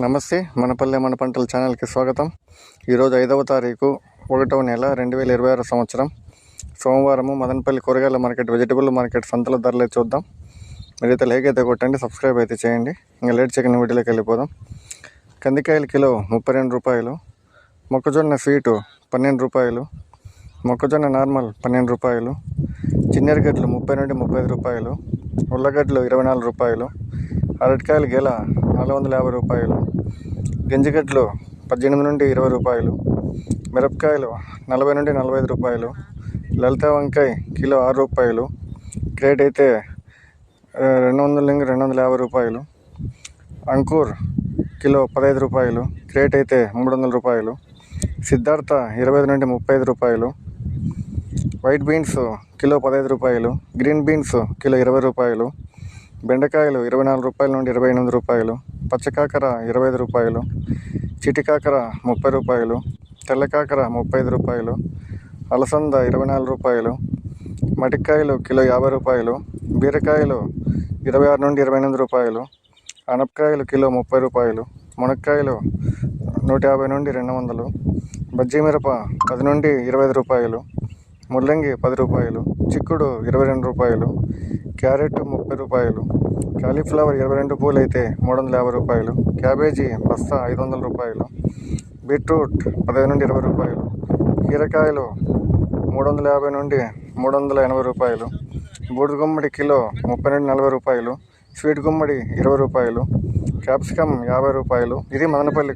నమస్తే, మనపల్లె మన పంటల ఛానల్కి స్వాగతం. ఈరోజు 5వ తారీఖు 1వ నెల 2026 సంవత్సరం సోమవారము. మదనపల్లి కూరగాయల మార్కెట్, వెజిటబుల్ మార్కెట్ సంతల ధరలే చూద్దాం. మీరైతే లైక్ అయితే కొట్టండి, సబ్స్క్రైబ్ అయితే చేయండి. ఇంకా లేట్ చేయకుండా వీడియోలోకి వెళ్ళిపోదాం. కందికాయలు కిలో 32 రూపాయలు, మొక్కజొన్న స్వీటు 12 రూపాయలు, మొక్కజొన్న నార్మల్ 12 రూపాయలు, చిన్నెరగడ్డలు 30 నుండి 35 రూపాయలు, ఉల్లగడ్డలు 24 రూపాయలు, అరటికాయలు గెల 450 రూపాయలు, గింజగడ్డలు 18 నుండి 20 రూపాయలు, మిరపకాయలు 40 నుండి 45 రూపాయలు, లలిత వంకాయ కిలో 6 రూపాయలు, క్రేట్ అయితే 200 నుండి 250 రూపాయలు, అంకూర్ కిలో 15 రూపాయలు, క్రేట్ అయితే 300 రూపాయలు, సిద్ధార్థ 20 నుండి 35 రూపాయలు, వైట్ బీన్స్ కిలో 15 రూపాయలు, గ్రీన్ బీన్స్ కిలో 20 రూపాయలు, బెండకాయలు 24 రూపాయల నుండి 28 రూపాయలు, పచ్చకాకర 25 రూపాయలు, చిటికాకర 30 రూపాయలు, తెల్లకాకర 35 రూపాయలు, అలసంద 24 రూపాయలు, మటికాయలు కిలో 50 రూపాయలు, బీరకాయలు 26 నుండి 28 రూపాయలు, అనపకాయలు కిలో 30 రూపాయలు, మునక్కాయలు 150 నుండి 200, బజ్జీ మిరప 10 నుండి 25 రూపాయలు, ముల్లంగి 10 రూపాయలు, చిక్కుడు 22 రూపాయలు, క్యారెట్ 30 రూపాయలు, కాలీఫ్లవర్ 22 పూలు అయితే 350 రూపాయలు, క్యాబేజీ బస్తా 500 రూపాయలు, బీట్రూట్ 15 నుండి 20 రూపాయలు, కీరకాయలు 350 నుండి 380 రూపాయలు, బూడిద గుమ్మడి కిలో 30 నుండి 40 రూపాయలు, స్వీట్ గుమ్మడి 20 రూపాయలు, క్యాప్సికమ్ 50 రూపాయలు. ఇది మదనపల్లి